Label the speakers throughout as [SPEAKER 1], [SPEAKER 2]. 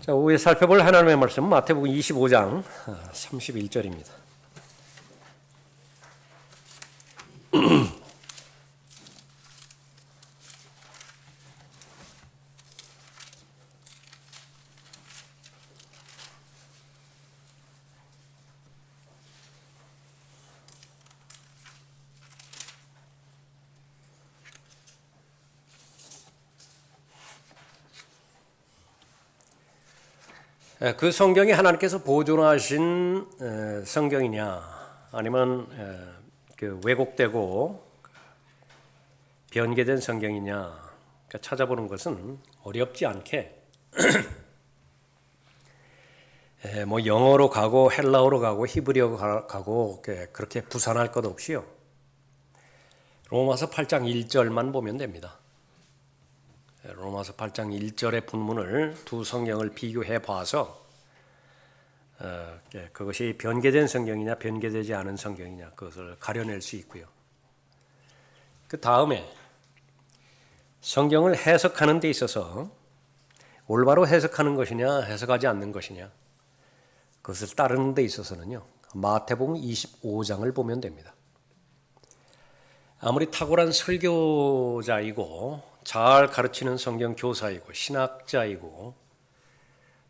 [SPEAKER 1] 자, 오늘 살펴볼 하나님의 말씀 마태복음 25장 31절입니다. 그 성경이 하나님께서 보존하신 성경이냐 아니면 그 왜곡되고 변개된 성경이냐 찾아보는 것은 어렵지 않게 뭐 영어로 가고 헬라어로 가고 히브리어로 가고 그렇게 부산할 것 없이요. 로마서 8장 1절만 보면 됩니다. 로마서 8장 1절의 본문을 두 성경을 비교해 봐서 그것이 변개된 성경이냐 변개되지 않은 성경이냐 그것을 가려낼 수 있고요. 그 다음에 성경을 해석하는 데 있어서 올바로 해석하는 것이냐 해석하지 않는 것이냐 그것을 따르는 데 있어서는요. 마태복음 25장을 보면 됩니다. 아무리 탁월한 설교자이고 잘 가르치는 성경 교사이고 신학자이고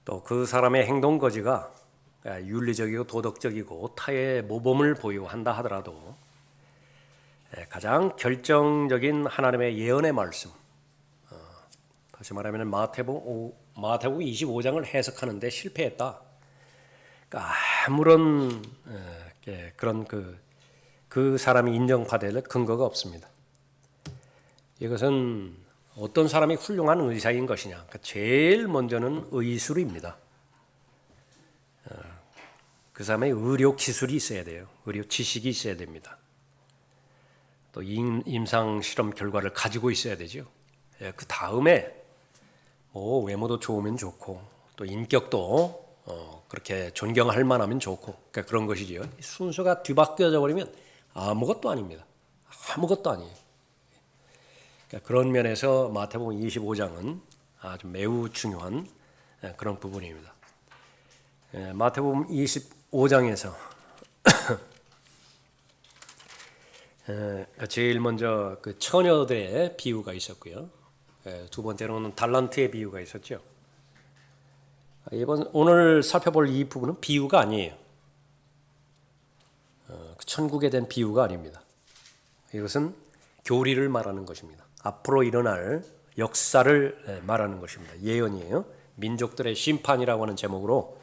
[SPEAKER 1] 또 그 사람의 행동 거지가 윤리적이고 도덕적이고 타의 모범을 보유한다 하더라도 가장 결정적인 하나님의 예언의 말씀, 다시 말하면 마태복음 25장을 해석하는 데 실패했다. 그러니까 아무런 그런 그 사람이 인정받을 근거가 없습니다. 이것은 어떤 사람이 훌륭한 의사인 것이냐. 그러니까 제일 먼저는 의술입니다. 그 사람의 의료 기술이 있어야 돼요. 의료 지식이 있어야 됩니다. 또 임상 실험 결과를 가지고 있어야 되죠. 그 다음에 뭐 외모도 좋으면 좋고 또 인격도 그렇게 존경할 만하면 좋고 그러니까 그런 것이지요. 순서가 뒤바뀌어져 버리면 아무것도 아닙니다. 아무것도 아니에요. 그러니까 그런 면에서 마태복음 25장은 아주 매우 중요한 그런 부분입니다. 마태복음 25장에서 제일 먼저 그 처녀들의 비유가 있었고요. 두 번째로는 달란트의 비유가 있었죠. 오늘 살펴볼 이 부분은 비유가 아니에요. 천국에 대한 비유가 아닙니다. 이것은 교리를 말하는 것입니다. 앞으로 일어날 역사를 말하는 것입니다. 예언이에요. 민족들의 심판이라고 하는 제목으로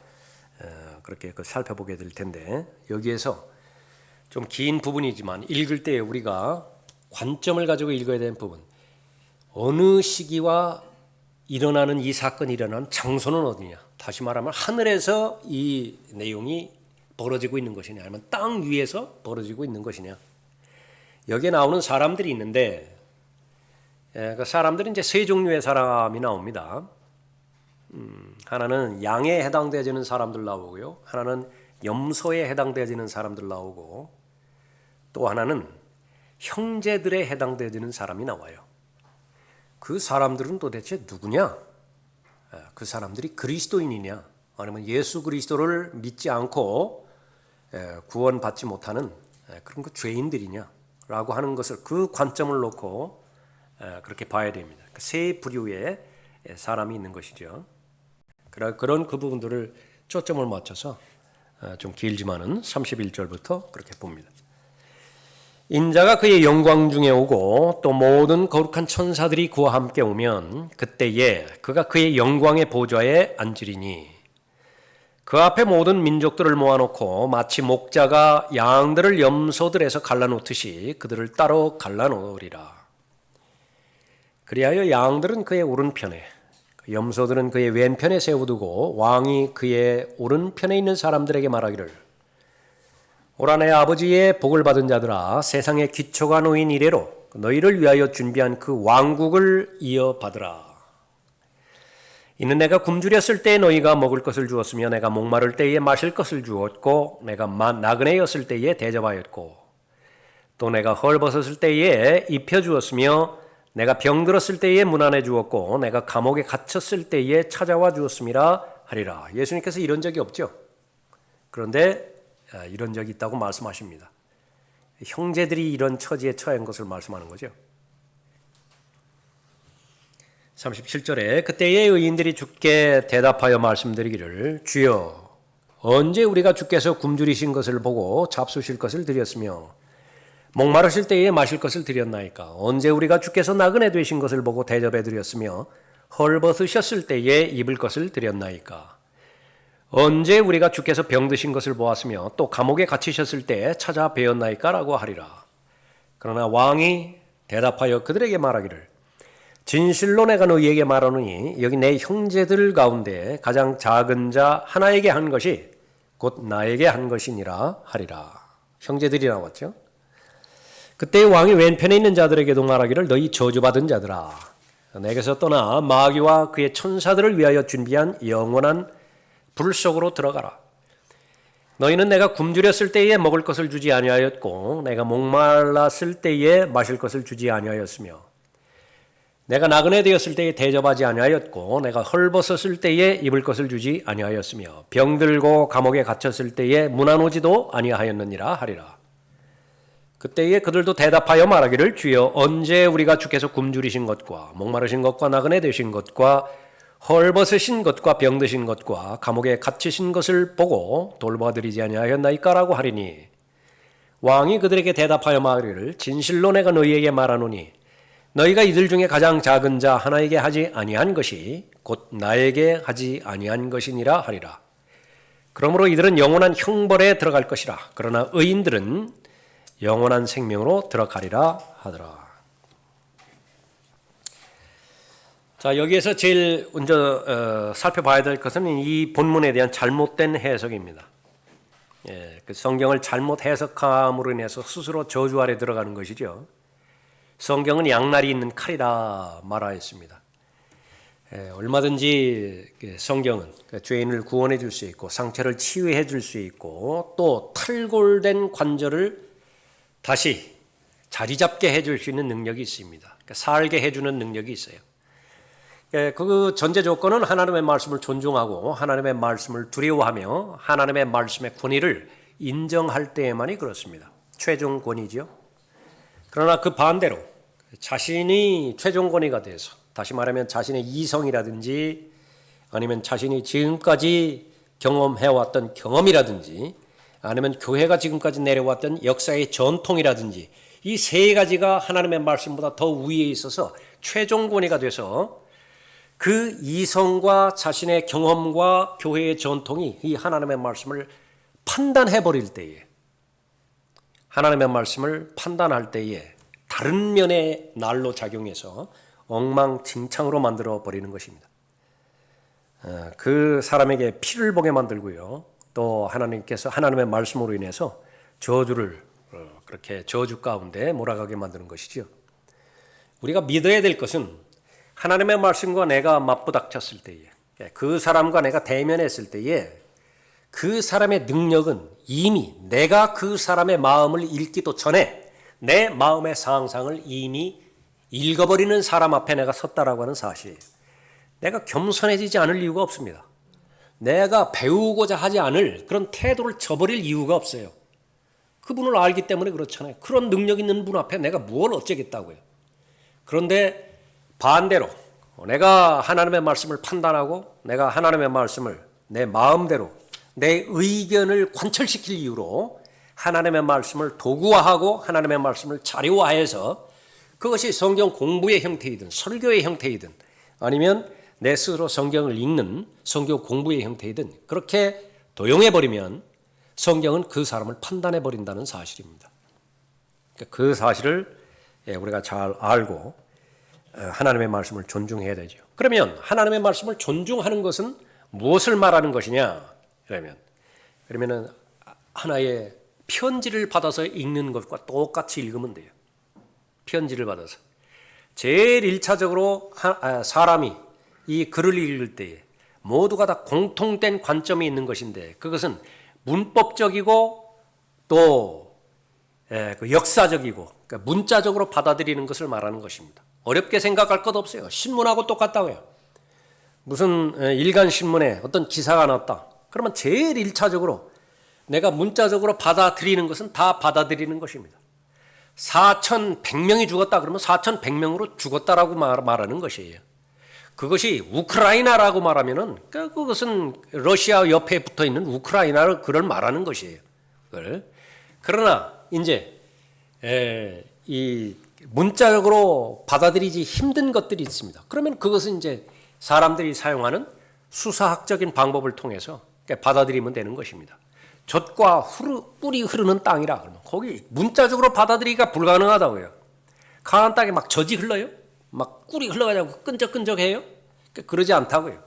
[SPEAKER 1] 그렇게 살펴보게 될 텐데 여기에서 좀 긴 부분이지만 읽을 때 우리가 관점을 가지고 읽어야 되는 부분, 어느 시기와 일어나는 이 사건이 일어난 장소는 어디냐. 다시 말하면 하늘에서 이 내용이 벌어지고 있는 것이냐 아니면 땅 위에서 벌어지고 있는 것이냐. 여기에 나오는 사람들이 있는데 그 사람들은 이제 세 종류의 사람이 나옵니다. 하나는 양에 해당되어지는 사람들 나오고요. 하나는 염소에 해당되어지는 사람들 나오고 또 하나는 형제들에 해당되어지는 사람이 나와요. 그 사람들은 도대체 누구냐? 그 사람들이 그리스도인이냐? 아니면 예수 그리스도를 믿지 않고 구원받지 못하는 그런 그 죄인들이냐? 라고 하는 것을 그 관점을 놓고 그렇게 봐야 됩니다. 세 부류의 사람이 있는 것이죠. 그런 그 부분들을 초점을 맞춰서 좀 길지만은 31절부터 그렇게 봅니다. 인자가 그의 영광 중에 오고 또 모든 거룩한 천사들이 그와 함께 오면 그때에 그가 그의 영광의 보좌에 앉으리니 그 앞에 모든 민족들을 모아놓고 마치 목자가 양들을 염소들에서 갈라놓듯이 그들을 따로 갈라놓으리라. 그리하여 양들은 그의 오른편에 염소들은 그의 왼편에 세워두고 왕이 그의 오른편에 있는 사람들에게 말하기를 오라 내 아버지의 복을 받은 자들아 세상의 기초가 놓인 이래로 너희를 위하여 준비한 그 왕국을 이어받으라. 이는 내가 굶주렸을 때에 너희가 먹을 것을 주었으며 내가 목마를 때에 마실 것을 주었고 내가 나그네였을 때에 대접하였고 또 내가 헐벗었을 때에 입혀주었으며 내가 병들었을 때에 문안해 주었고 내가 감옥에 갇혔을 때에 찾아와 주었음이라 하리라. 예수님께서 이런 적이 없죠. 그런데 이런 적이 있다고 말씀하십니다. 형제들이 이런 처지에 처한 것을 말씀하는 거죠. 37절에 그때의 의인들이 주께 대답하여 말씀드리기를 주여 언제 우리가 주께서 굶주리신 것을 보고 잡수실 것을 드렸으며 목마르실 때에 마실 것을 드렸나이까? 언제 우리가 주께서 나그네 되신 것을 보고 대접해 드렸으며 헐벗으셨을 때에 입을 것을 드렸나이까? 언제 우리가 주께서 병드신 것을 보았으며 또 감옥에 갇히셨을 때에 찾아 뵈었나이까? 라고 하리라. 그러나 왕이 대답하여 그들에게 말하기를 진실로 내가 너희에게 말하노니 여기 내 형제들 가운데 가장 작은 자 하나에게 한 것이 곧 나에게 한 것이니라 하리라. 형제들이 나왔죠. 그때 왕이 왼편에 있는 자들에게도 말하기를 너희 저주받은 자들아 내게서 떠나 마귀와 그의 천사들을 위하여 준비한 영원한 불 속으로 들어가라. 너희는 내가 굶주렸을 때에 먹을 것을 주지 아니하였고 내가 목말랐을 때에 마실 것을 주지 아니하였으며 내가 나그네 되었을 때에 대접하지 아니하였고 내가 헐벗었을 때에 입을 것을 주지 아니하였으며 병들고 감옥에 갇혔을 때에 문안오지도 아니하였느니라 하리라. 그때에 그들도 대답하여 말하기를 주여 언제 우리가 주께서 굶주리신 것과 목마르신 것과 나그네 되신 것과 헐벗으신 것과 병드신 것과 감옥에 갇히신 것을 보고 돌봐드리지 아니하였나이까라고 하리니 왕이 그들에게 대답하여 말하기를 진실로 내가 너희에게 말하노니 너희가 이들 중에 가장 작은 자 하나에게 하지 아니한 것이 곧 나에게 하지 아니한 것이니라 하리라. 그러므로 이들은 영원한 형벌에 들어갈 것이라. 그러나 의인들은 영원한 생명으로 들어가리라 하더라. 자, 여기에서 제일 먼저 살펴봐야 될 것은 이 본문에 대한 잘못된 해석입니다. 그 성경을 잘못 해석함으로 인해서 스스로 저주 아래 들어가는 것이죠. 성경은 양날이 있는 칼이라 말하였습니다. 얼마든지 성경은 죄인을 구원해 줄 수 있고 상처를 치유해 줄 수 있고 또 탈골된 관절을 다시 자리 잡게 해줄 수 있는 능력이 있습니다. 살게 해주는 능력이 있어요. 그 전제 조건은 하나님의 말씀을 존중하고 하나님의 말씀을 두려워하며 하나님의 말씀의 권위를 인정할 때에만이 그렇습니다. 최종 권위죠. 그러나 그 반대로 자신이 최종 권위가 돼서 다시 말하면 자신의 이성이라든지 아니면 자신이 지금까지 경험해왔던 경험이라든지 아니면 교회가 지금까지 내려왔던 역사의 전통이라든지 이 세 가지가 하나님의 말씀보다 더 위에 있어서 최종 권위가 돼서 그 이성과 자신의 경험과 교회의 전통이 이 하나님의 말씀을 판단해버릴 때에 하나님의 말씀을 판단할 때에 다른 면의 날로 작용해서 엉망진창으로 만들어버리는 것입니다. 그 사람에게 피를 보게 만들고요. 또 하나님께서 하나님의 말씀으로 인해서 저주를 그렇게 저주 가운데 몰아가게 만드는 것이죠. 우리가 믿어야 될 것은 하나님의 말씀과 내가 맞부닥쳤을 때에 그 사람과 내가 대면했을 때에 그 사람의 능력은 이미 내가 그 사람의 마음을 읽기도 전에 내 마음의 상상을 이미 읽어버리는 사람 앞에 내가 섰다라고 하는 사실. 내가 겸손해지지 않을 이유가 없습니다. 내가 배우고자 하지 않을 그런 태도를 저버릴 이유가 없어요. 그분을 알기 때문에 그렇잖아요. 그런 능력 있는 분 앞에 내가 뭘 어쩌겠다고요. 그런데 반대로 내가 하나님의 말씀을 판단하고 내가 하나님의 말씀을 내 마음대로 내 의견을 관철시킬 이유로 하나님의 말씀을 도구화하고 하나님의 말씀을 자료화해서 그것이 성경 공부의 형태이든 설교의 형태이든 아니면 내 스스로 성경을 읽는 성경 공부의 형태이든 그렇게 도용해버리면 성경은 그 사람을 판단해버린다는 사실입니다. 그 사실을 우리가 잘 알고 하나님의 말씀을 존중해야 되죠. 그러면 하나님의 말씀을 존중하는 것은 무엇을 말하는 것이냐? 그러면 하나의 편지를 받아서 읽는 것과 똑같이 읽으면 돼요. 편지를 받아서. 제일 1차적으로 사람이 이 글을 읽을 때에 모두가 다 공통된 관점이 있는 것인데 그것은 문법적이고 또 역사적이고 그러니까 문자적으로 받아들이는 것을 말하는 것입니다. 어렵게 생각할 것 없어요. 신문하고 똑같다고요. 무슨 일간 신문에 어떤 기사가 났다. 그러면 제일 1차적으로 내가 문자적으로 받아들이는 것은 다 받아들이는 것입니다. 4,100명이 죽었다 그러면 4,100명으로 죽었다라고 말하는 것이에요. 그것이 우크라이나라고 말하면은 그것은 러시아 옆에 붙어 있는 우크라이나를 그걸 말하는 것이에요. 그러나 이제 이 문자적으로 받아들이지 힘든 것들이 있습니다. 그러면 그것은 이제 사람들이 사용하는 수사학적인 방법을 통해서 받아들이면 되는 것입니다. 젖과 뿔이 흐르는 땅이라 그러면 거기 문자적으로 받아들이기가 불가능하다고요. 강한 땅에 막 젖이 흘러요? 막 꿀이 흘러가지고 끈적끈적해요? 그러지 않다고요.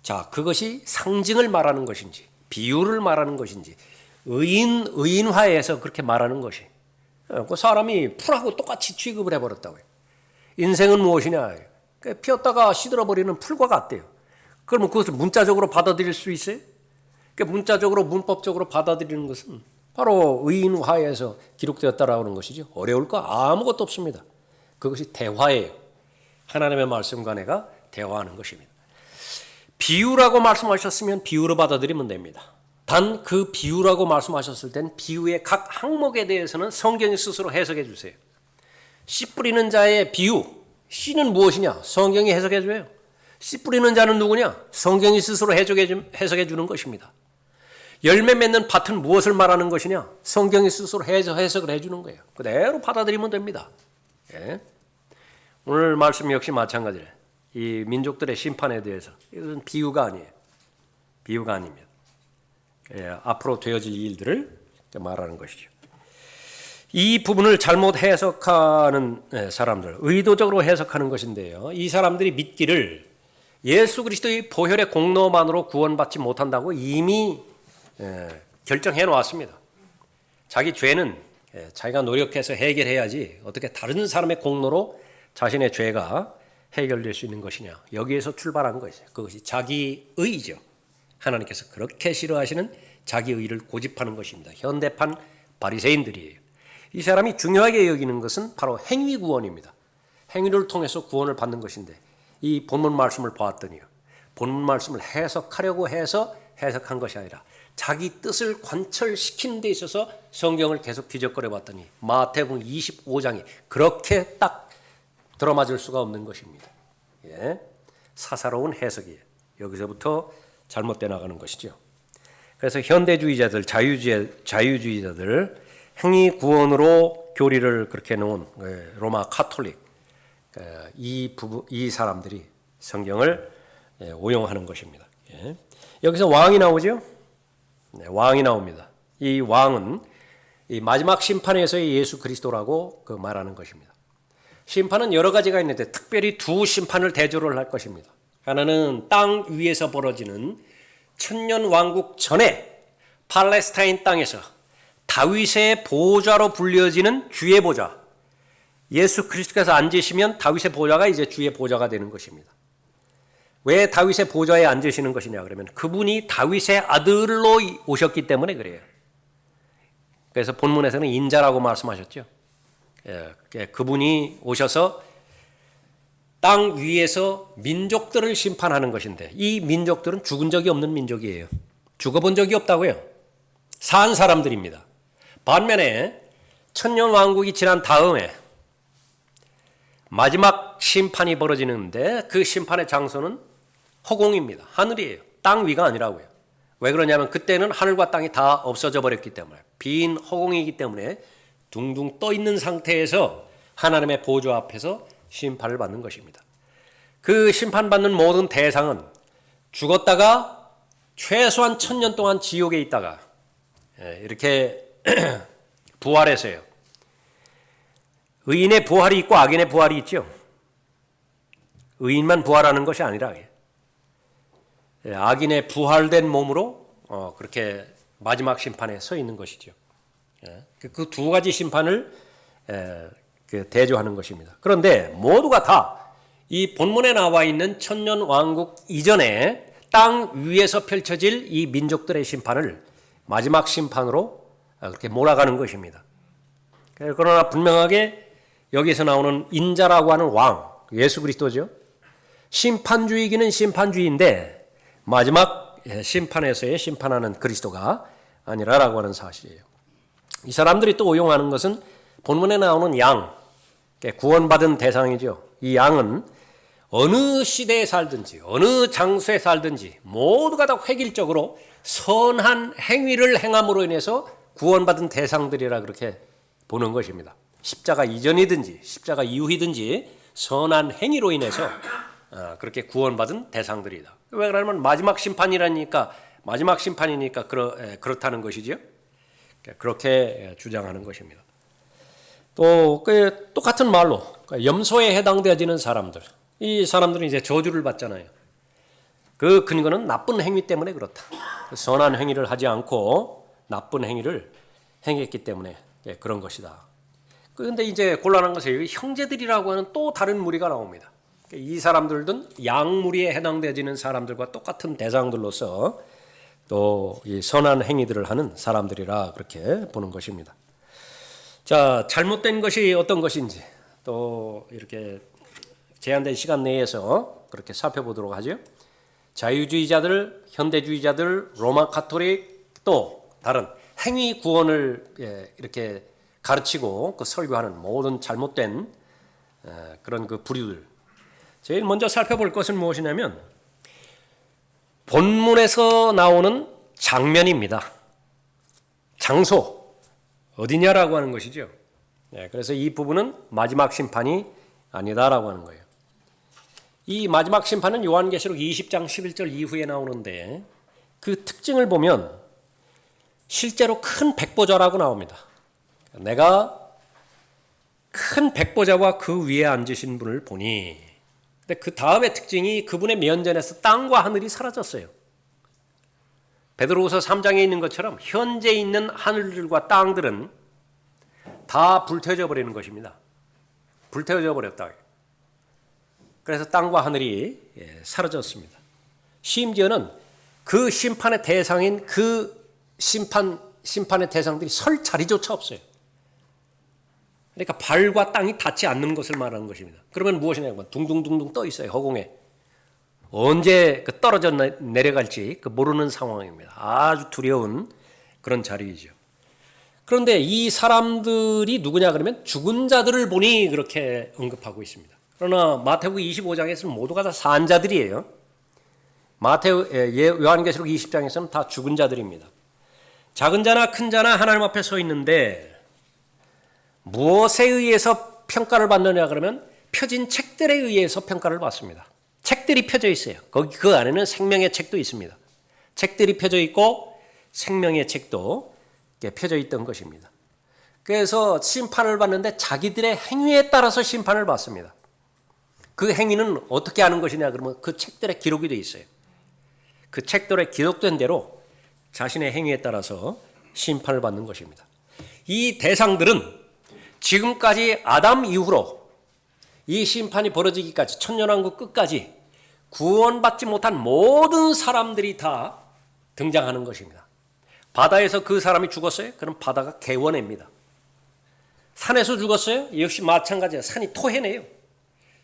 [SPEAKER 1] 자, 그것이 상징을 말하는 것인지 비유를 말하는 것인지 의인화해서 그렇게 말하는 것이 그 사람이 풀하고 똑같이 취급을 해버렸다고요. 인생은 무엇이냐? 피었다가 시들어버리는 풀과 같대요. 그러면 그것을 문자적으로 받아들일 수 있어요? 문자적으로 문법적으로 받아들이는 것은 바로 의인화에서 기록되었다라는 것이죠. 어려울 거 아무것도 없습니다. 그것이 대화예요. 하나님의 말씀과 내가 대화하는 것입니다. 비유라고 말씀하셨으면 비유로 받아들이면 됩니다. 단 그 비유라고 말씀하셨을 땐 비유의 각 항목에 대해서는 성경이 스스로 해석해 주세요. 씨 뿌리는 자의 비유, 씨는 무엇이냐? 성경이 해석해 줘요. 씨 뿌리는 자는 누구냐? 성경이 스스로 해석해 주는 것입니다. 열매 맺는 밭은 무엇을 말하는 것이냐? 성경이 스스로 해석을 해주는 거예요. 그대로 받아들이면 됩니다. 예. 오늘 말씀 역시 마찬가지래. 이 민족들의 심판에 대해서 이것은 비유가 아니에요. 비유가 아닙니다. 예, 앞으로 되어질 일들을 말하는 것이죠. 이 부분을 잘못 해석하는 사람들, 의도적으로 해석하는 것인데요. 이 사람들이 믿기를 예수 그리스도의 보혈의 공로만으로 구원받지 못한다고 이미 결정해 놓았습니다. 자기 죄는 자기가 노력해서 해결해야지 어떻게 다른 사람의 공로로 자신의 죄가 해결될 수 있는 것이냐. 여기에서 출발한 것이죠. 그것이 자기 의죠. 하나님께서 그렇게 싫어하시는 자기 의를 고집하는 것입니다. 현대판 바리새인들이에요. 이 사람이 중요하게 여기는 것은 바로 행위 구원입니다. 행위를 통해서 구원을 받는 것인데 이 본문 말씀을 보았더니요. 본문 말씀을 해석하려고 해서 해석한 것이 아니라 자기 뜻을 관철시키는 데 있어서 성경을 계속 뒤적거려 봤더니 마태복음 25장이 그렇게 딱 들어맞을 수가 없는 것입니다. 예. 사사로운 해석이에요. 여기서부터 잘못돼 나가는 것이죠. 그래서 현대주의자들, 자유주의자들 행위 구원으로 교리를 그렇게 놓은 로마 카톨릭 이 사람들이 성경을 오용하는 것입니다. 예. 여기서 왕이 나오죠. 네, 왕이 나옵니다. 이 왕은 이 마지막 심판에서의 예수 그리스도라고 말하는 것입니다. 심판은 여러 가지가 있는데 특별히 두 심판을 대조를 할 것입니다. 하나는 땅 위에서 벌어지는 천년 왕국 전에 팔레스타인 땅에서 다윗의 보좌로 불려지는 주의 보좌. 예수 그리스도께서 앉으시면 다윗의 보좌가 이제 주의 보좌가 되는 것입니다. 왜 다윗의 보좌에 앉으시는 것이냐 그러면 그분이 다윗의 아들로 오셨기 때문에 그래요. 그래서 본문에서는 인자라고 말씀하셨죠. 그분이 오셔서 땅 위에서 민족들을 심판하는 것인데 이 민족들은 죽은 적이 없는 민족이에요. 죽어본 적이 없다고요. 산 사람들입니다. 반면에 천년 왕국이 지난 다음에 마지막 심판이 벌어지는데 그 심판의 장소는 허공입니다. 하늘이에요. 땅 위가 아니라고요. 왜 그러냐면 그때는 하늘과 땅이 다 없어져 버렸기 때문에 빈 허공이기 때문에 둥둥 떠 있는 상태에서 하나님의 보좌 앞에서 심판을 받는 것입니다. 그 심판받는 모든 대상은 죽었다가 최소한 1000년 동안 지옥에 있다가 이렇게 부활해서요. 의인의 부활이 있고 악인의 부활이 있죠. 의인만 부활하는 것이 아니라 악인의 부활된 몸으로 그렇게 마지막 심판에 서 있는 것이죠. 그 두 가지 심판을 대조하는 것입니다. 그런데 모두가 다 이 본문에 나와 있는 천년 왕국 이전에 땅 위에서 펼쳐질 이 민족들의 심판을 마지막 심판으로 그렇게 몰아가는 것입니다. 그러나 분명하게 여기서 나오는 인자라고 하는 왕, 예수 그리스도죠. 심판주의기는 심판주의인데 마지막 심판에서의 심판하는 그리스도가 아니라라고 하는 사실이에요. 이 사람들이 또 오용하는 것은 본문에 나오는 양, 구원받은 대상이죠. 이 양은 어느 시대에 살든지 어느 장소에 살든지 모두가 다 획일적으로 선한 행위를 행함으로 인해서 구원받은 대상들이라 그렇게 보는 것입니다. 십자가 이전이든지 십자가 이후이든지 선한 행위로 인해서 그렇게 구원받은 대상들이다. 왜 그러냐면 마지막 심판이라니까 마지막 심판이니까 그렇다는 것이죠. 그렇게 주장하는 것입니다. 또 똑같은 말로 염소에 해당되어지는 사람들, 이 사람들은 이제 저주를 받잖아요. 그 근거는 나쁜 행위 때문에 그렇다. 선한 행위를 하지 않고 나쁜 행위를 행했기 때문에 그런 것이다. 그런데 이제 곤란한 것은 형제들이라고 하는 또 다른 무리가 나옵니다. 이 사람들은 양무리에 해당되어지는 사람들과 똑같은 대상들로서 또 이 선한 행위들을 하는 사람들이라 그렇게 보는 것입니다. 자, 잘못된 것이 어떤 것인지 또 이렇게 제한된 시간 내에서 그렇게 살펴보도록 하죠. 자유주의자들, 현대주의자들, 로마 카톨릭 또 다른 행위 구원을 이렇게 가르치고 그 설교하는 모든 잘못된 그런 그 부류들. 제일 먼저 살펴볼 것은 무엇이냐면 본문에서 나오는 장면입니다. 장소 어디냐라고 하는 것이죠. 그래서 이 부분은 마지막 심판이 아니다라고 하는 거예요. 이 마지막 심판은 요한계시록 20장 11절 이후에 나오는데 그 특징을 보면 실제로 큰 백보자라고 나옵니다. 내가 큰 백보자와 그 위에 앉으신 분을 보니, 근데 그 다음의 특징이 그분의 면전에서 땅과 하늘이 사라졌어요. 베드로후서 3장에 있는 것처럼 현재 있는 하늘들과 땅들은 다 불태워져 버리는 것입니다. 불태워져 버렸다. 그래서 땅과 하늘이 사라졌습니다. 심지어는 그 심판의 대상인 그 심판의 대상들이 설 자리조차 없어요. 그러니까 발과 땅이 닿지 않는 것을 말하는 것입니다. 그러면 무엇이냐면 둥둥둥둥 떠 있어요. 허공에. 언제 떨어져 내려갈지 모르는 상황입니다. 아주 두려운 그런 자리이죠. 그런데 이 사람들이 누구냐 그러면 죽은 자들을 보니 그렇게 언급하고 있습니다. 그러나 마태복음 25장에서는 모두가 다 산 자들이에요. 요한계시록 20장에서는 다 죽은 자들입니다. 작은 자나 큰 자나 하나님 앞에 서 있는데 무엇에 의해서 평가를 받느냐 그러면 펴진 책들에 의해서 평가를 받습니다. 책들이 펴져 있어요. 거기 그 안에는 생명의 책도 있습니다. 책들이 펴져 있고 생명의 책도 펴져 있던 것입니다. 그래서 심판을 받는데 자기들의 행위에 따라서 심판을 받습니다. 그 행위는 어떻게 하는 것이냐 그러면 그 책들에 기록이 되어 있어요. 그 책들에 기록된 대로 자신의 행위에 따라서 심판을 받는 것입니다. 이 대상들은 지금까지 아담 이후로 이 심판이 벌어지기까지 천년왕국 끝까지 구원받지 못한 모든 사람들이 다 등장하는 것입니다. 바다에서 그 사람이 죽었어요? 그럼 바다가 개원합니다. 산에서 죽었어요? 역시 마찬가지예요. 산이 토해내요.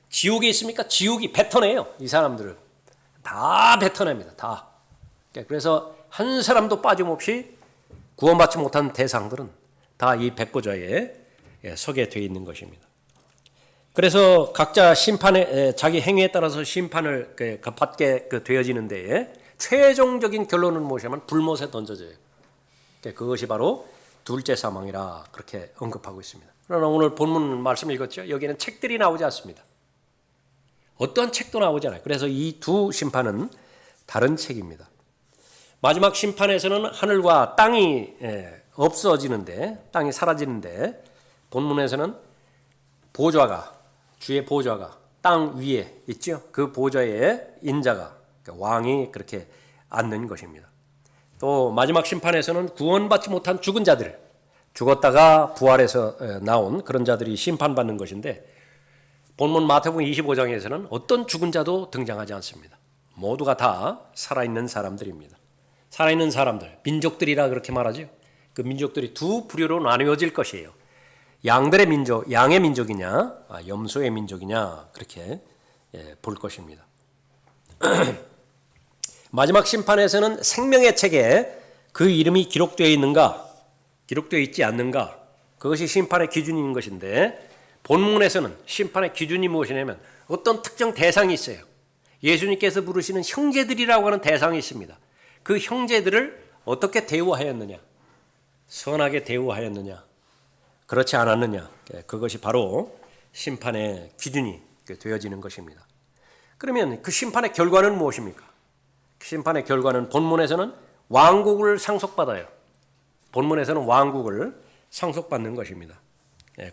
[SPEAKER 1] 지옥에 있습니까? 지옥이 뱉어내요. 이 사람들을 다 뱉어냅니다. 다. 그래서 한 사람도 빠짐없이 구원받지 못한 대상들은 다 이 백보자에 서게 되어 있는 것입니다. 그래서 각자 심판에 자기 행위에 따라서 심판을 받게 되어지는데 최종적인 결론은 무엇이냐면 불못에 던져져요. 그것이 바로 둘째 사망이라 그렇게 언급하고 있습니다. 그러나 오늘 본문 말씀 읽었죠? 여기는 책들이 나오지 않습니다. 어떠한 책도 나오지 않아요. 그래서 이 두 심판은 다른 책입니다. 마지막 심판에서는 하늘과 땅이 없어지는데, 땅이 사라지는데 본문에서는 주의 보좌가 땅 위에 있죠. 그 보좌에 인자가 왕이 그렇게 앉는 것입니다. 또 마지막 심판에서는 구원받지 못한 죽은 자들, 죽었다가 부활해서 나온 그런 자들이 심판받는 것인데 본문 마태복음 25장에서는 어떤 죽은 자도 등장하지 않습니다. 모두가 다 살아있는 사람들입니다. 살아있는 사람들, 민족들이라 그렇게 말하죠. 그 민족들이 두 부류로 나누어질 것이에요. 양의 민족이냐, 염소의 민족이냐 그렇게 볼 것입니다. 마지막 심판에서는 생명의 책에 그 이름이 기록되어 있는가, 기록되어 있지 않는가, 그것이 심판의 기준인 것인데, 본문에서는 심판의 기준이 무엇이냐면 어떤 특정 대상이 있어요. 예수님께서 부르시는 형제들이라고 하는 대상이 있습니다. 그 형제들을 어떻게 대우하였느냐, 선하게 대우하였느냐, 그렇지 않았느냐, 그것이 바로 심판의 기준이 되어지는 것입니다. 그러면 그 심판의 결과는 무엇입니까? 심판의 결과는 본문에서는 왕국을 상속받아요. 본문에서는 왕국을 상속받는 것입니다.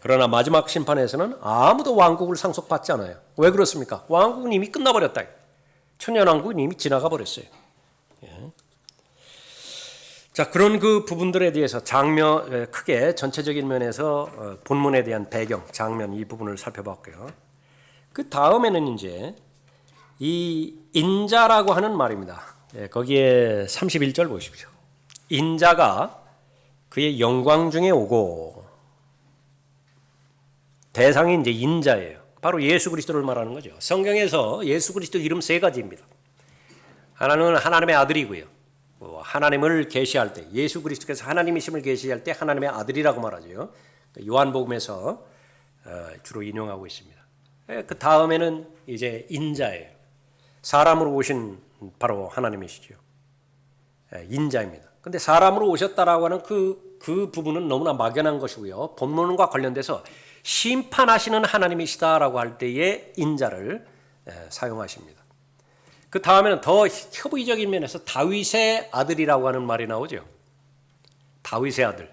[SPEAKER 1] 그러나 마지막 심판에서는 아무도 왕국을 상속받지 않아요. 왜 그렇습니까? 왕국은 이미 끝나버렸다. 천년왕국은 이미 지나가 버렸어요. 자, 그런 그 부분들에 대해서 장면, 크게 전체적인 면에서 본문에 대한 배경, 장면 이 부분을 살펴봤고요. 그 다음에는 이제 이 인자라고 하는 말입니다. 거기에 31절 보십시오. 인자가 그의 영광 중에 오고, 대상이 이제 인자예요. 바로 예수 그리스도를 말하는 거죠. 성경에서 예수 그리스도 이름 세 가지입니다. 하나는 하나님의 아들이고요. 하나님을 계시할 때, 예수 그리스도께서 하나님이심을 계시할 때 하나님의 아들이라고 말하죠. 요한복음에서 주로 인용하고 있습니다. 그 다음에는 이제 인자예요. 사람으로 오신 바로 하나님이시죠. 인자입니다. 근데 사람으로 오셨다라고 하는 그 부분은 너무나 막연한 것이고요. 본문과 관련돼서 심판하시는 하나님이시다라고 할 때의 인자를 사용하십니다. 그 다음에는 더 협의적인 면에서 다윗의 아들이라고 하는 말이 나오죠. 다윗의 아들.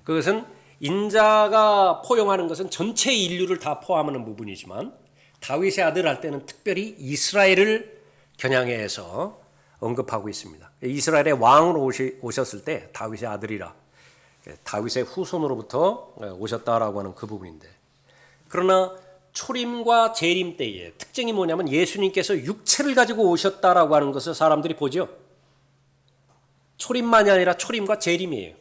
[SPEAKER 1] 그것은 인자가 포용하는 것은 전체 인류를 다 포함하는 부분이지만 다윗의 아들 할 때는 특별히 이스라엘을 겨냥해서 언급하고 있습니다. 이스라엘의 왕으로 오셨을 때 다윗의 아들이라, 다윗의 후손으로부터 오셨다라고 하는 그 부분인데, 그러나 초림과 재림 때의 특징이 뭐냐면 예수님께서 육체를 가지고 오셨다라고 하는 것을 사람들이 보죠. 초림만이 아니라 초림과 재림이에요.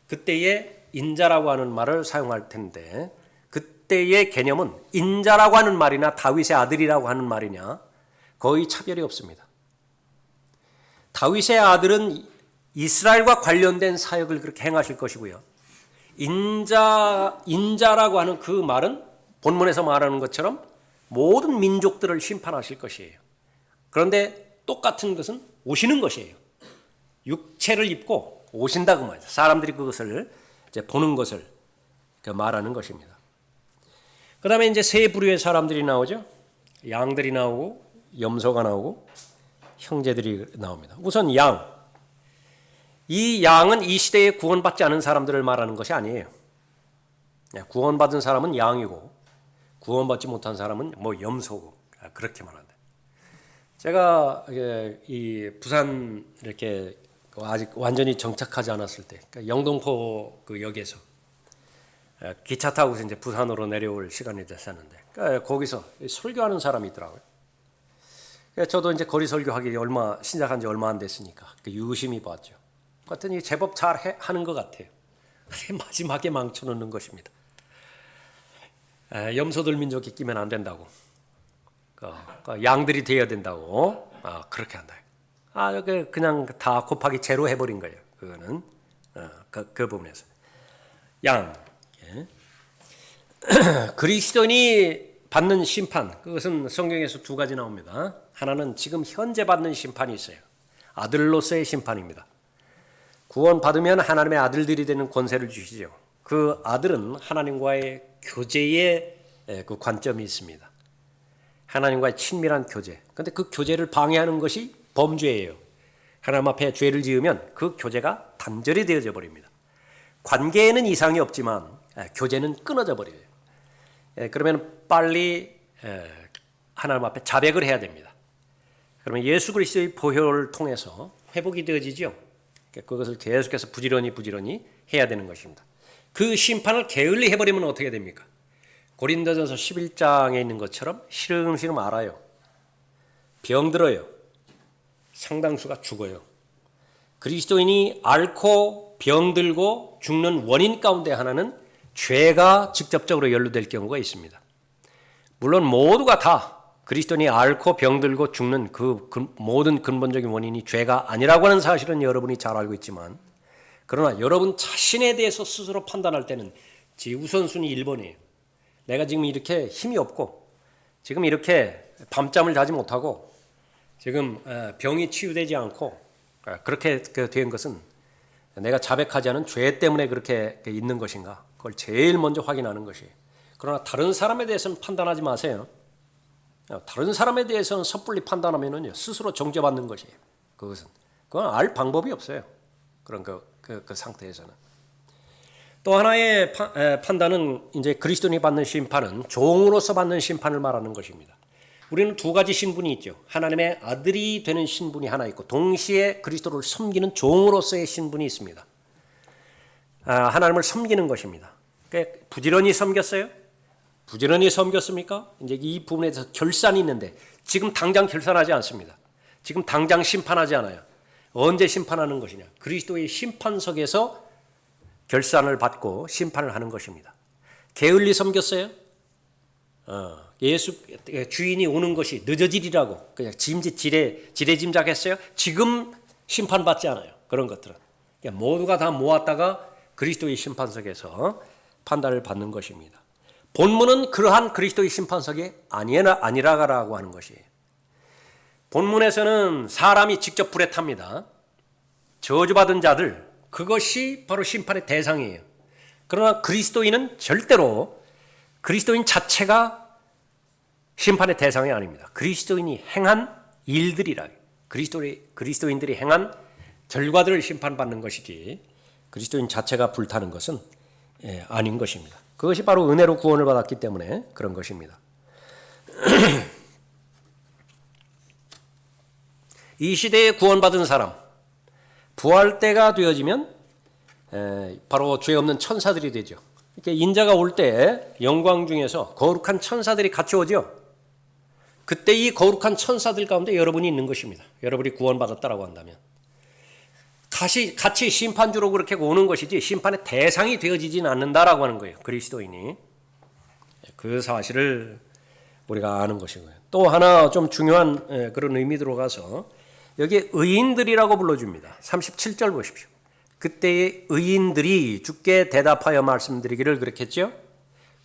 [SPEAKER 1] 그때의 인자라고 하는 말을 사용할 텐데, 그때의 개념은 인자라고 하는 말이나 다윗의 아들이라고 하는 말이냐 거의 차별이 없습니다. 다윗의 아들은 이스라엘과 관련된 사역을 그렇게 행하실 것이고요. 인자라고 하는 그 말은 본문에서 말하는 것처럼 모든 민족들을 심판하실 것이에요. 그런데 똑같은 것은 오시는 것이에요. 육체를 입고 오신다 그 말이죠. 사람들이 그것을 이제 보는 것을 말하는 것입니다. 그 다음에 이제 세 부류의 사람들이 나오죠. 양들이 나오고 염소가 나오고 형제들이 나옵니다. 우선 양. 이 양은 이 시대에 구원받지 않은 사람들을 말하는 것이 아니에요. 구원받은 사람은 양이고 구원받지 못한 사람은 뭐 염소고 그렇게 말한다. 제가 이 부산 이렇게 아직 완전히 정착하지 않았을 때, 그러니까 영등포 그 역에서 기차 타고서 이제 부산으로 내려올 시간이 됐었는데, 그러니까 거기서 설교하는 사람이 있더라고요. 저도 이제 거리 설교하기 시작한 지 얼마 안 됐으니까 유심히 봤죠. 그랬더니 제법 잘 하는 것 같아요. 마지막에 망쳐놓는 것입니다. 염소들 민족이 끼면 안 된다고, 양들이 되어야 된다고, 그렇게 한다. 그냥 다 곱하기 제로 해버린 거예요. 그거는 그 부분에서 양. 그리스도인이 받는 심판, 그것은 성경에서 두 가지 나옵니다. 하나는 지금 현재 받는 심판이 있어요. 아들로서의 심판입니다. 구원받으면 하나님의 아들들이 되는 권세를 주시죠. 그 아들은 하나님과의 교제의 그 관점이 있습니다. 하나님과의 친밀한 교제. 그런데 그 교제를 방해하는 것이 범죄예요. 하나님 앞에 죄를 지으면 그 교제가 단절이 되어져 버립니다. 관계에는 이상이 없지만 교제는 끊어져 버려요. 그러면 빨리 하나님 앞에 자백을 해야 됩니다. 그러면 예수 그리스도의 보혈을 통해서 회복이 되어지죠. 그것을 계속해서 부지런히 해야 되는 것입니다. 그 심판을 게을리 해버리면 어떻게 됩니까? 고린도전서 11장에 있는 것처럼 시름시름 앓아요. 병들어요. 상당수가 죽어요. 그리스도인이 앓고 병들고 죽는 원인 가운데 하나는 죄가 직접적으로 연루될 경우가 있습니다. 물론 모두가 다 그리스도인이 앓고 병들고 죽는 그 모든 근본적인 원인이 죄가 아니라고 하는 사실은 여러분이 잘 알고 있지만, 그러나 여러분 자신에 대해서 스스로 판단할 때는 제 우선순위 1번이에요. 내가 지금 이렇게 힘이 없고 지금 이렇게 밤잠을 자지 못하고 지금 병이 치유되지 않고 그렇게 된 것은 내가 자백하지 않은 죄 때문에 그렇게 있는 것인가, 그걸 제일 먼저 확인하는 것이에요. 그러나 다른 사람에 대해서는 판단하지 마세요. 다른 사람에 대해서는 섣불리 판단하면은요, 스스로 정죄받는 것이에요. 그건 알 방법이 없어요. 그런 그 상태에서는. 또 하나의 판단은 이제 그리스도인이 받는 심판은 종으로서 받는 심판을 말하는 것입니다. 우리는 두 가지 신분이 있죠. 하나님의 아들이 되는 신분이 하나 있고, 동시에 그리스도를 섬기는 종으로서의 신분이 있습니다. 하나님을 섬기는 것입니다. 그러니까 부지런히 섬겼어요? 부지런히 섬겼습니까? 이제 이 부분에 대해서 결산이 있는데, 지금 당장 결산하지 않습니다. 지금 당장 심판하지 않아요. 언제 심판하는 것이냐? 그리스도의 심판석에서 결산을 받고 심판을 하는 것입니다. 게을리 섬겼어요? 예수 주인이 오는 것이 늦어지리라고 그냥 지레짐작했어요? 지금 심판받지 않아요. 그런 것들은 그러니까 모두가 다 모았다가 그리스도의 심판석에서 판단을 받는 것입니다. 본문은 그러한 그리스도의 심판석이 아니라고 하는 것이에요. 본문에서는 사람이 직접 불에 탑니다. 저주받은 자들, 그것이 바로 심판의 대상이에요. 그러나 그리스도인은 절대로 그리스도인 자체가 심판의 대상이 아닙니다. 그리스도인이 행한 일들이라, 그리스도인들이 행한 결과들을 심판받는 것이지, 그리스도인 자체가 불타는 것은 아닌 것입니다. 그것이 바로 은혜로 구원을 받았기 때문에 그런 것입니다. 이 시대에 구원받은 사람, 부활 때가 되어지면 바로 죄 없는 천사들이 되죠. 이렇게 인자가 올 때 영광 중에서 거룩한 천사들이 같이 오죠. 그때 이 거룩한 천사들 가운데 여러분이 있는 것입니다. 여러분이 구원받았다라고 한다면 같이 심판주로 그렇게 오는 것이지 심판의 대상이 되어지진 않는다라고 하는 거예요. 그리스도인이. 그 사실을 우리가 아는 것이고요. 또 하나 좀 중요한 그런 의미 들어가서 여기 의인들이라고 불러줍니다. 37절 보십시오. 그때의 의인들이 주께 대답하여 말씀드리기를 그렇겠죠.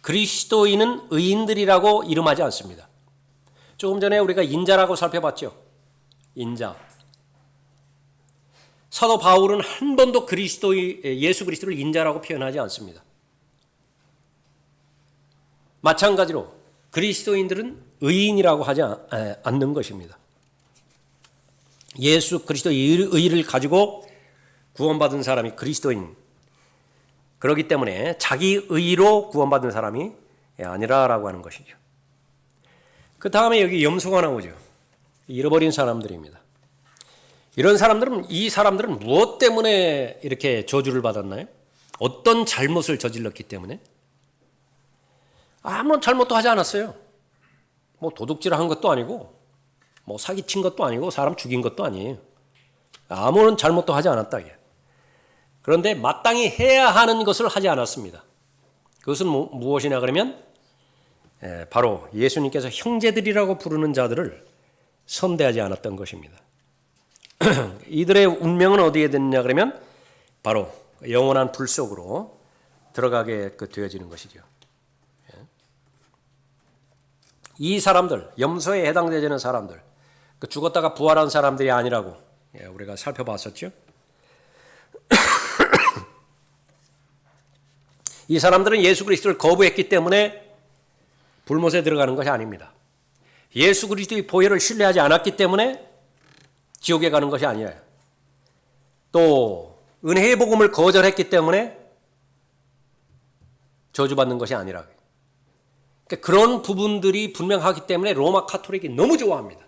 [SPEAKER 1] 그리스도인은 의인들이라고 이름하지 않습니다. 조금 전에 우리가 인자라고 살펴봤죠. 인자. 사도 바울은 한 번도 예수 그리스도를 인자라고 표현하지 않습니다. 마찬가지로 그리스도인들은 의인이라고 하지 않는 것입니다. 예수 그리스도의 의를 가지고 구원받은 사람이 그리스도인, 그렇기 때문에 자기 의로 구원받은 사람이 아니라라고 하는 것이죠. 그 다음에 여기 염소가 나오죠. 잃어버린 사람들입니다. 이 사람들은 무엇 때문에 이렇게 저주를 받았나요? 어떤 잘못을 저질렀기 때문에? 아무런 잘못도 하지 않았어요. 뭐 도둑질한 것도 아니고, 뭐 사기친 것도 아니고, 사람 죽인 것도 아니에요. 아무런 잘못도 하지 않았다. 그런데 마땅히 해야 하는 것을 하지 않았습니다. 그것은 무엇이냐 그러면 바로 예수님께서 형제들이라고 부르는 자들을 선대하지 않았던 것입니다. 이들의 운명은 어디에 됐냐 그러면 바로 영원한 불 속으로 들어가게 되어지는 것이죠. 이 사람들, 염소에 해당되는 사람들, 죽었다가 부활한 사람들이 아니라고 우리가 살펴봤었죠. 이 사람들은 예수 그리스도를 거부했기 때문에 불못에 들어가는 것이 아닙니다. 예수 그리스도의 보혈을 신뢰하지 않았기 때문에 지옥에 가는 것이 아니에요. 또 은혜의 복음을 거절했기 때문에 저주받는 것이 아니라, 그러니까 그런 부분들이 분명하기 때문에 로마 카톨릭이 너무 좋아합니다.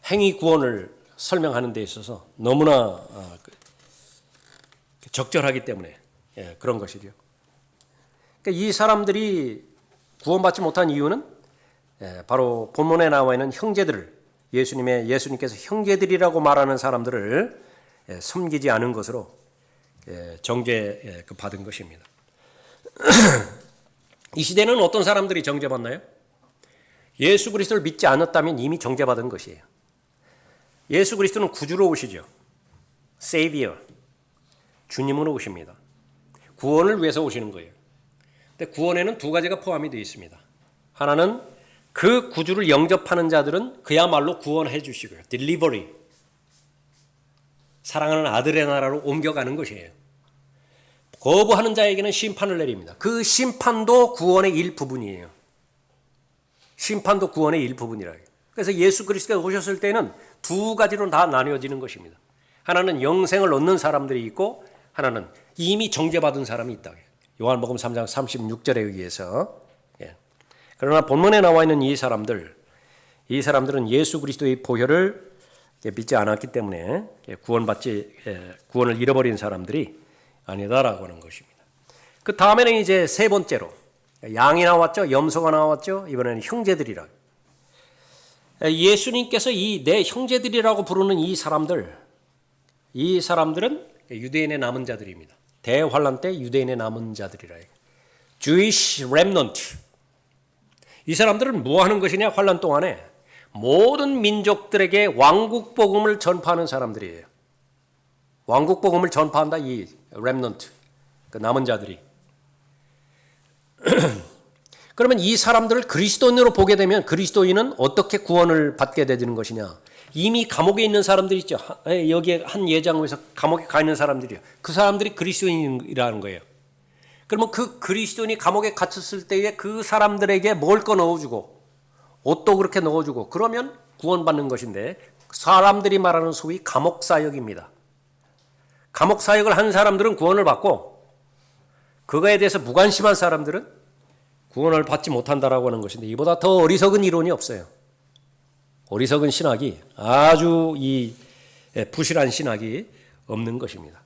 [SPEAKER 1] 행위 구원을 설명하는 데 있어서 너무나 적절하기 때문에 그런 것이죠. 그러니까 이 사람들이 구원받지 못한 이유는 바로 본문에 나와 있는 형제들을, 예수님께서 형제들이라고 말하는 사람들을 섬기지 않은 것으로 정죄 받은 것입니다. 이 시대는 어떤 사람들이 정죄받나요? 예수 그리스도를 믿지 않았다면 이미 정죄받은 것이에요. 예수 그리스도는 구주로 오시죠. Savior. 주님으로 오십니다. 구원을 위해서 오시는 거예요. 근데 구원에는 두 가지가 포함이 되어 있습니다. 하나는 그 구주를 영접하는 자들은 그야말로 구원해 주시고요. Delivery. 사랑하는 아들의 나라로 옮겨가는 것이에요. 거부하는 자에게는 심판을 내립니다. 그 심판도 구원의 일부분이에요. 심판도 구원의 일부분이라요. 그래서 예수 그리스도가 오셨을 때는 두 가지로 다 나뉘어지는 것입니다. 하나는 영생을 얻는 사람들이 있고 하나는 이미 정죄받은 사람이 있다. 요한복음 3장 36절에 의해서. 그러나 본문에 나와 있는 이 사람들은 예수 그리스도의 보혈을 믿지 않았기 때문에 구원을 잃어버린 사람들이 아니다라고 하는 것입니다. 그 다음에는 이제 세 번째로 양이 나왔죠. 염소가 나왔죠. 이번에는 형제들이라. 예수님께서 이 내 형제들이라고 부르는 이 사람들은 유대인의 남은 자들입니다. 대환란 때 유대인의 남은 자들이라. Jewish remnant. 이 사람들은 뭐 하는 것이냐? 환란 동안에 모든 민족들에게 왕국 복음을 전파하는 사람들이에요. 왕국 복음을 전파한다. 이 remnant, 그 남은 자들이. 그러면 이 사람들을 그리스도인으로 보게 되면 그리스도인은 어떻게 구원을 받게 되는 것이냐? 이미 감옥에 있는 사람들 있죠. 여기에 한 예장에서 감옥에 가 있는 사람들이요. 그 사람들이 그리스도인이라는 거예요. 그러면 그 그리스도인이 감옥에 갇혔을 때에 그 사람들에게 먹을 거 넣어주고 옷도 그렇게 넣어주고 그러면 구원받는 것인데 사람들이 말하는 소위 감옥사역입니다. 감옥사역을 하는 사람들은 구원을 받고 그거에 대해서 무관심한 사람들은 구원을 받지 못한다라고 하는 것인데 이보다 더 어리석은 이론이 없어요. 어리석은 신학이 아주 이 부실한 신학이 없는 것입니다.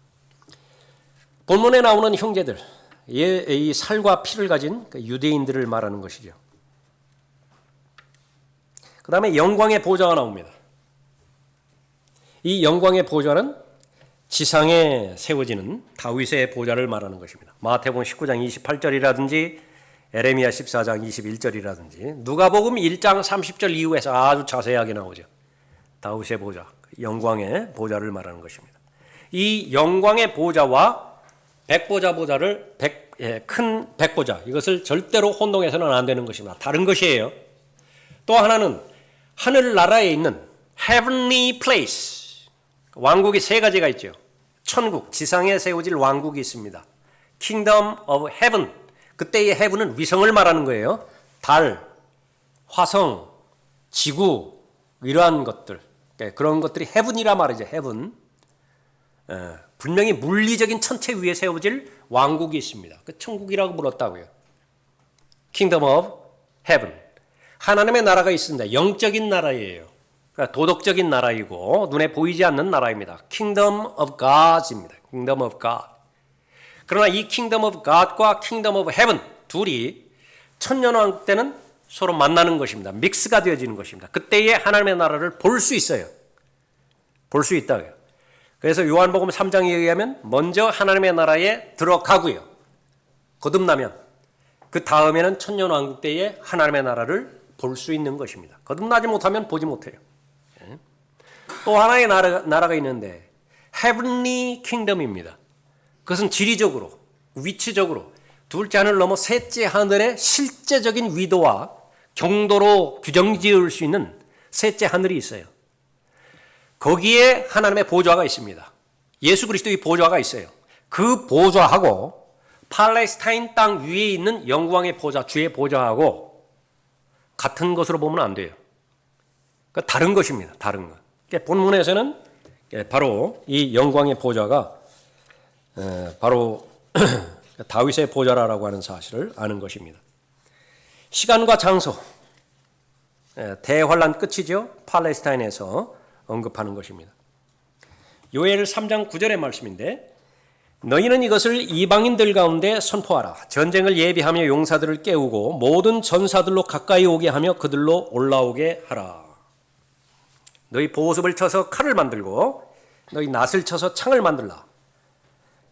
[SPEAKER 1] 본문에 나오는 형제들, 이 살과 피를 가진 유대인들을 말하는 것이죠. 그 다음에 영광의 보좌가 나옵니다. 이 영광의 보좌는 지상에 세워지는 다윗의 보좌를 말하는 것입니다. 마태복음 19장 28절이라든지 에레미야 14장 21절이라든지 누가복음 1장 30절 이후에서 아주 자세하게 나오죠. 다윗의 보좌, 영광의 보좌를 말하는 것입니다. 이 영광의 보좌와 보좌를 큰 백보좌, 이것을 절대로 혼동해서는 안 되는 것입니다. 다른 것이에요. 또 하나는 하늘나라에 있는 heavenly place, 왕국이 세 가지가 있죠. 천국, 지상에 세워질 왕국이 있습니다. kingdom of heaven, 그때의 heaven은 위성을 말하는 거예요. 달, 화성, 지구, 이러한 것들, 그런 것들이 heaven이라 말이죠. heaven. 분명히 물리적인 천체 위에 세워질 왕국이 있습니다. 그 천국이라고 불렀다고요. Kingdom of Heaven. 하나님의 나라가 있습니다. 영적인 나라예요. 그러니까 도덕적인 나라이고 눈에 보이지 않는 나라입니다. Kingdom of God입니다. Kingdom of God. 그러나 이 Kingdom of God과 Kingdom of Heaven 둘이 천년왕국 때는 서로 만나는 것입니다. 믹스가 되어지는 것입니다. 그때의 하나님의 나라를 볼 수 있어요. 볼 수 있다고요. 그래서 요한복음 3장에 의하면 먼저 하나님의 나라에 들어가고요. 거듭나면 그 다음에는 천년왕국 때에 하나님의 나라를 볼 수 있는 것입니다. 거듭나지 못하면 보지 못해요. 또 하나의 나라가 있는데 Heavenly Kingdom입니다. 그것은 지리적으로, 위치적으로 둘째 하늘 넘어 셋째 하늘의 실제적인 위도와 경도로 규정지을 수 있는 셋째 하늘이 있어요. 거기에 하나님의 보좌가 있습니다. 예수 그리스도의 보좌가 있어요. 그 보좌하고 팔레스타인 땅 위에 있는 영광의 보좌, 주의 보좌하고 같은 것으로 보면 안 돼요. 그러니까 다른 것입니다. 다른 것. 본문에서는 바로 이 영광의 보좌가 바로 다윗의 보좌라고 하는 사실을 아는 것입니다. 시간과 장소, 대환란 끝이죠. 팔레스타인에서 언급하는 것입니다. 요엘 3장 9절의 말씀인데 너희는 이것을 이방인들 가운데 선포하라. 전쟁을 예비하며 용사들을 깨우고 모든 전사들로 가까이 오게 하며 그들로 올라오게 하라. 너희 보습을 쳐서 칼을 만들고 너희 낫을 쳐서 창을 만들라.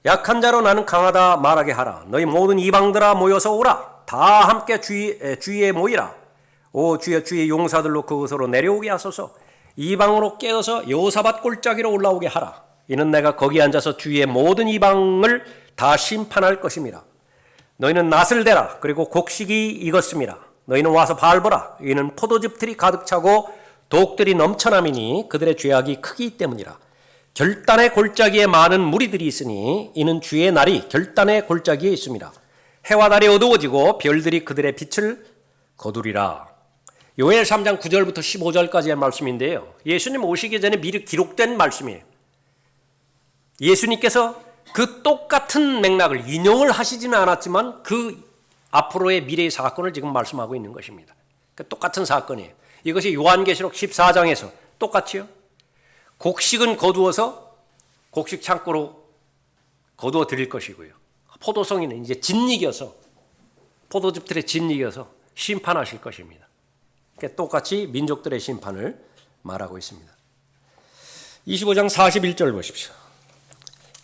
[SPEAKER 1] 약한 자로 나는 강하다 말하게 하라. 너희 모든 이방들아 모여서 오라. 다 함께 주위에 모이라. 오 주여 주의 용사들로 그곳으로 내려오게 하소서. 이방으로 깨어서 여호사밧 골짜기로 올라오게 하라. 이는 내가 거기 앉아서 주위의 모든 이방을 다 심판할 것임이라. 너희는 낫을 대라. 그리고 곡식이 익었음이라. 너희는 와서 밟으라. 이는 포도즙들이 가득 차고 독들이 넘쳐남이니 그들의 죄악이 크기 때문이라. 결단의 골짜기에 많은 무리들이 있으니 이는 주의 날이 결단의 골짜기에 있음이라. 해와 달이 어두워지고 별들이 그들의 빛을 거두리라. 요엘 3장 9절부터 15절까지의 말씀인데요. 예수님 오시기 전에 미리 기록된 말씀이에요. 예수님께서 그 똑같은 맥락을 인용을 하시지는 않았지만 그 앞으로의 미래의 사건을 지금 말씀하고 있는 것입니다. 그 똑같은 사건이에요. 이것이 요한계시록 14장에서 똑같이요. 곡식은 거두어서 곡식 창고로 거두어 드릴 것이고요. 포도송이는 이제 짓이겨서 포도즙들의 짓이겨서 심판하실 것입니다. 똑같이 민족들의 심판을 말하고 있습니다. 25장 41절 보십시오.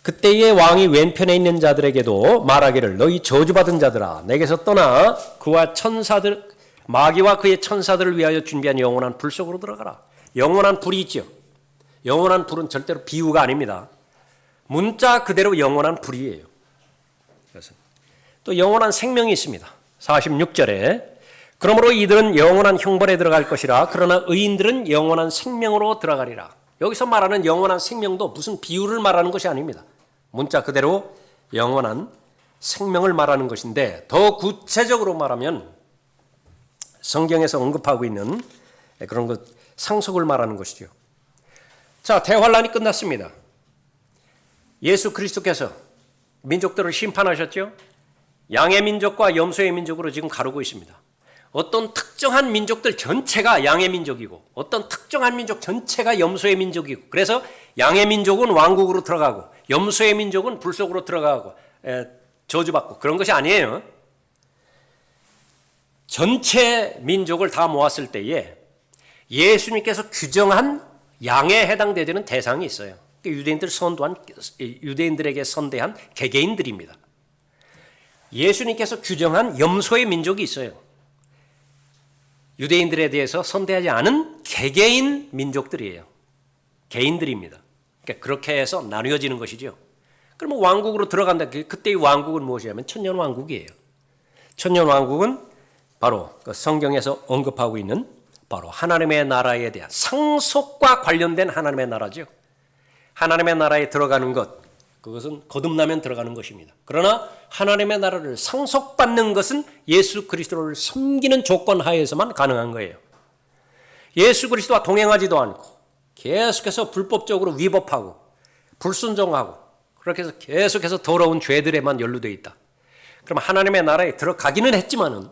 [SPEAKER 1] 그때의 왕이 왼편에 있는 자들에게도 말하기를 너희 저주받은 자들아 내게서 떠나 그와 천사들 마귀와 그의 천사들을 위하여 준비한 영원한 불 속으로 들어가라. 영원한 불이 있죠. 영원한 불은 절대로 비유가 아닙니다. 문자 그대로 영원한 불이에요. 그래서 또 영원한 생명이 있습니다. 46절에 그러므로 이들은 영원한 형벌에 들어갈 것이라. 그러나 의인들은 영원한 생명으로 들어가리라. 여기서 말하는 영원한 생명도 무슨 비유를 말하는 것이 아닙니다. 문자 그대로 영원한 생명을 말하는 것인데 더 구체적으로 말하면 성경에서 언급하고 있는 그런 것 상속을 말하는 것이죠. 자, 대환란이 끝났습니다. 예수 그리스도께서 민족들을 심판하셨죠. 양의 민족과 염소의 민족으로 지금 가르고 있습니다. 어떤 특정한 민족들 전체가 양의 민족이고 어떤 특정한 민족 전체가 염소의 민족이고 그래서 양의 민족은 왕국으로 들어가고 염소의 민족은 불 속으로 들어가고 저주받고 그런 것이 아니에요. 전체 민족을 다 모았을 때에 예수님께서 규정한 양에 해당되는 대상이 있어요. 유대인들에게 선대한 개개인들입니다. 예수님께서 규정한 염소의 민족이 있어요. 유대인들에 대해서 선대하지 않은 개개인 민족들이에요. 개인들입니다. 그러니까 그렇게 해서 나뉘어지는 것이죠. 그러면 왕국으로 들어간다. 그때의 왕국은 무엇이냐면 천년왕국이에요. 천년왕국은 바로 그 성경에서 언급하고 있는 바로 하나님의 나라에 대한 상속과 관련된 하나님의 나라죠. 하나님의 나라에 들어가는 것, 그것은 거듭나면 들어가는 것입니다. 그러나 하나님의 나라를 상속받는 것은 예수 그리스도를 섬기는 조건 하에서만 가능한 거예요. 예수 그리스도와 동행하지도 않고 계속해서 불법적으로 위법하고 불순종하고 그렇게 해서 계속해서 더러운 죄들에만 연루되어 있다. 그럼 하나님의 나라에 들어가기는 했지만은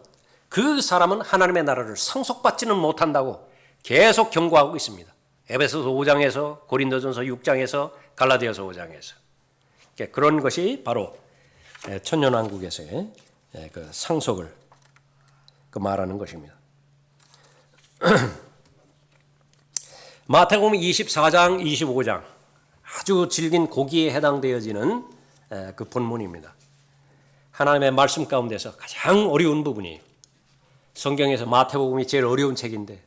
[SPEAKER 1] 그 사람은 하나님의 나라를 상속받지는 못한다고 계속 경고하고 있습니다. 에베소서 5장에서 고린도전서 6장에서 갈라디아서 5장에서 그런 것이 바로 천년왕국에서의 그 상속을 말하는 것입니다. 마태복음 24장, 25장 아주 질긴 고기에 해당되어지는 그 본문입니다. 하나님의 말씀 가운데서 가장 어려운 부분이 성경에서 마태복음이 제일 어려운 책인데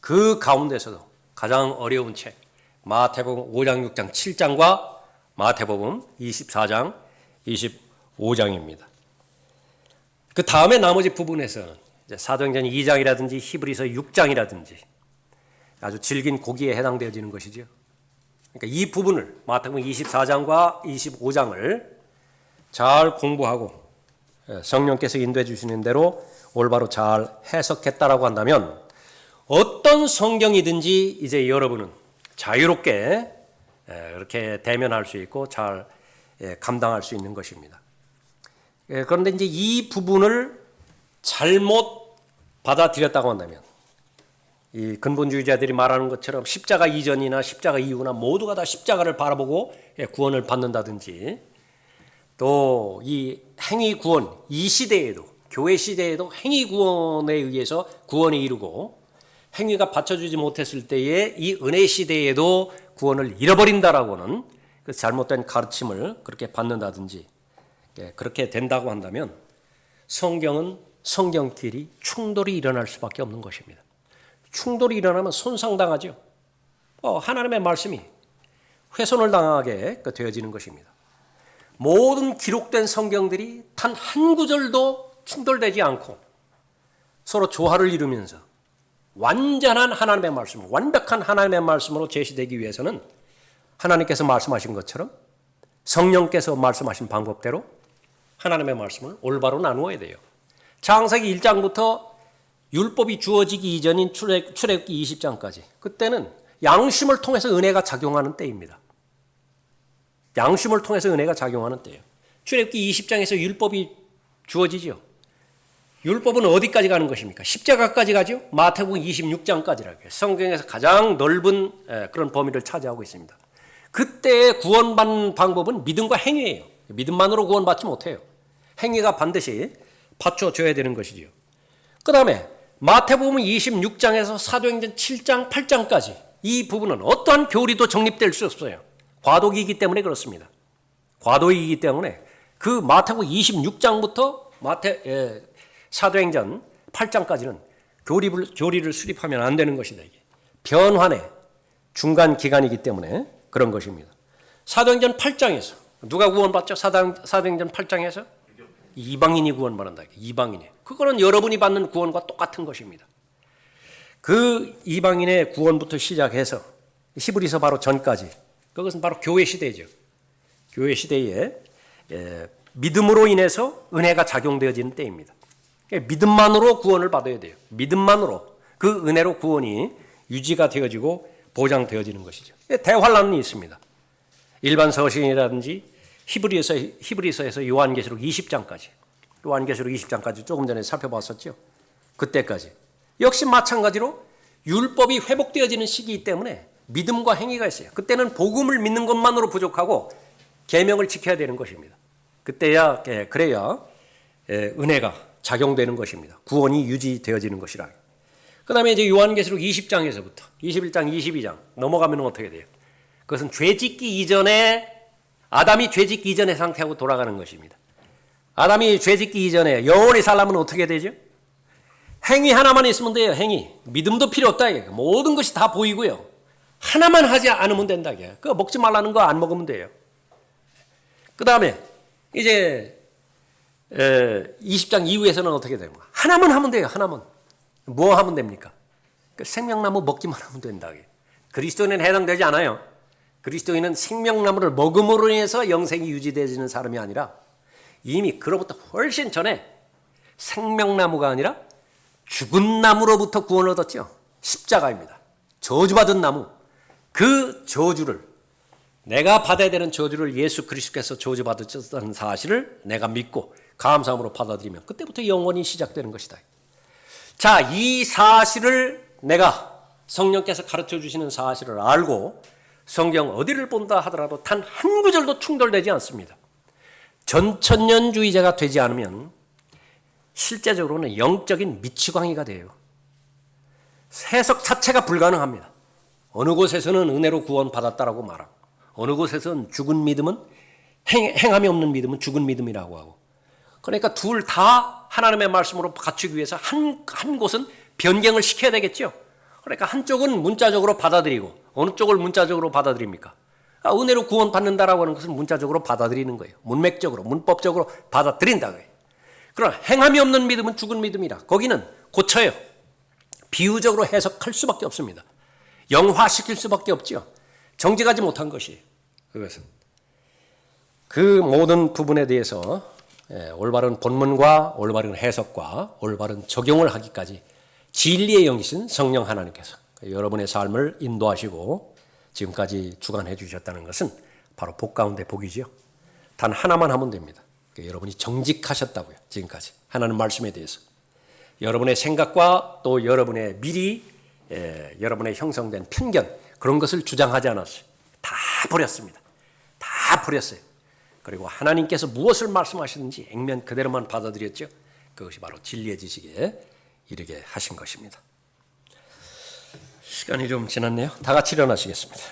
[SPEAKER 1] 그 가운데서도 가장 어려운 책 마태복음 5장, 6장, 7장과 마태복음 24장, 25장입니다. 그 다음에 나머지 부분에서는 사도행전 2장이라든지 히브리서 6장이라든지 아주 질긴 고기에 해당되어지는 것이죠. 그러니까 이 부분을 마태복음 24장과 25장을 잘 공부하고 성령께서 인도해 주시는 대로 올바로 잘 해석했다라고 한다면 어떤 성경이든지 이제 여러분은 자유롭게 이렇게 대면할 수 있고 잘 감당할 수 있는 것입니다. 그런데 이제 이 부분을 잘못 받아들였다고 한다면 이 근본주의자들이 말하는 것처럼 십자가 이전이나 십자가 이후나 모두가 다 십자가를 바라보고 구원을 받는다든지 또 이 행위 구원 이 시대에도 교회 시대에도 행위 구원에 의해서 구원이 이루고 행위가 받쳐주지 못했을 때에 이 은혜 시대에도 구원을 잃어버린다라고는 그 잘못된 가르침을 그렇게 받는다든지 그렇게 된다고 한다면 성경은 성경끼리 충돌이 일어날 수밖에 없는 것입니다. 충돌이 일어나면 손상당하죠. 하나님의 말씀이 훼손을 당하게 되어지는 것입니다. 모든 기록된 성경들이 단 한 구절도 충돌되지 않고 서로 조화를 이루면서 완전한 하나님의 말씀, 완벽한 하나님의 말씀으로 제시되기 위해서는 하나님께서 말씀하신 것처럼 성령께서 말씀하신 방법대로 하나님의 말씀을 올바로 나누어야 돼요. 창세기 1장부터 율법이 주어지기 이전인 출애굽기 20장까지, 그때는 양심을 통해서 은혜가 작용하는 때입니다. 양심을 통해서 은혜가 작용하는 때예요. 출애굽기 20장에서 율법이 주어지죠. 율법은 어디까지 가는 것입니까? 십자가까지 가죠. 마태복음 26장까지라고 해요. 성경에서 가장 넓은 그런 범위를 차지하고 있습니다. 그때의 구원받는 방법은 믿음과 행위예요. 믿음만으로 구원받지 못해요. 행위가 반드시 받쳐줘야 되는 것이지요. 그 다음에 마태복음 26장에서 사도행전 7장, 8장까지 이 부분은 어떠한 교리도 정립될 수 없어요. 과도기이기 때문에 그렇습니다. 과도기이기 때문에 그 마태복음 26장부터 사도행전 8장까지는 교리를 수립하면 안 되는 것이다. 이게 변환의 중간 기간이기 때문에 그런 것입니다. 사도행전 8장에서 누가 구원받죠? 사도행전 8장에서 이방인이 구원받는다. 이방인이. 그거는 여러분이 받는 구원과 똑같은 것입니다. 그 이방인의 구원부터 시작해서 히브리서 바로 전까지, 그것은 바로 교회 시대죠. 교회 시대에 믿음으로 인해서 은혜가 작용되어지는 때입니다. 믿음만으로 구원을 받아야 돼요. 믿음만으로 그 은혜로 구원이 유지가 되어지고 보장되어지는 것이죠. 대환란이 있습니다. 일반 서신이라든지 히브리서에서 요한계시록 20장까지 조금 전에 살펴봤었죠. 그때까지 역시 마찬가지로 율법이 회복되어지는 시기이기 때문에 믿음과 행위가 있어요. 그때는 복음을 믿는 것만으로 부족하고 계명을 지켜야 되는 것입니다. 그래야 은혜가 작용되는 것입니다. 구원이 유지되어지는 것이라. 그 다음에 이제 요한계시록 20장에서부터 21장, 22장 넘어가면 어떻게 돼요? 그것은 아담이 죄짓기 이전의 상태하고 돌아가는 것입니다. 아담이 죄짓기 이전에 영원히 살려면 어떻게 되죠? 행위 하나만 있으면 돼요. 행위. 믿음도 필요 없다. 모든 것이 다 보이고요. 하나만 하지 않으면 된다. 그거 먹지 말라는 거 안 먹으면 돼요. 그 다음에 이제 20장 이후에서는 어떻게 됩니까? 하나만 하면 돼요. 하나만. 뭐 하면 됩니까? 생명나무 먹기만 하면 된다. 그리스도인은 해당되지 않아요. 그리스도인은 생명나무를 먹음으로 인해서 영생이 유지되어지는 사람이 아니라 이미 그로부터 훨씬 전에 생명나무가 아니라 죽은 나무로부터 구원을 얻었죠. 십자가입니다. 저주받은 나무. 그 저주를, 내가 받아야 되는 저주를 예수 그리스도께서 저주받으셨다는 사실을 내가 믿고 감사함으로 받아들이면 그때부터 영원히 시작되는 것이다. 자, 이 사실을 내가 성령께서 가르쳐 주시는 사실을 알고 성경 어디를 본다 하더라도 단 한 구절도 충돌되지 않습니다. 전천년주의자가 되지 않으면 실제적으로는 영적인 미치광이가 돼요. 해석 자체가 불가능합니다. 어느 곳에서는 은혜로 구원받았다라고 말하고 어느 곳에서는 죽은 믿음은 행함이 없는 믿음은 죽은 믿음이라고 하고, 그러니까 둘 다 하나님의 말씀으로 갖추기 위해서 한 곳은 변경을 시켜야 되겠죠. 그러니까 한쪽은 문자적으로 받아들이고 어느 쪽을 문자적으로 받아들입니까? 은혜로 구원받는다라고 하는 것은 문자적으로 받아들이는 거예요. 문맥적으로, 문법적으로 받아들인다. 그러나 행함이 없는 믿음은 죽은 믿음이라 거기는 고쳐요. 비유적으로 해석할 수밖에 없습니다. 영화시킬 수밖에 없죠. 정직하지 못한 것이 그것은. 그 모든 부분에 대해서 올바른 본문과 올바른 해석과 올바른 적용을 하기까지 진리의 영이신 성령 하나님께서 여러분의 삶을 인도하시고 지금까지 주관해 주셨다는 것은 바로 복 가운데 복이죠. 단 하나만 하면 됩니다. 여러분이 정직하셨다고요. 지금까지 하나님 말씀에 대해서 여러분의 생각과 또 여러분의 미리 여러분의 형성된 편견, 그런 것을 주장하지 않았어요. 다 버렸습니다. 다 버렸어요. 그리고 하나님께서 무엇을 말씀하시는지 액면 그대로만 받아들였죠. 그것이 바로 진리의 지식에 이르게 하신 것입니다. 시간이 좀 지났네요. 다 같이 일어나시겠습니다.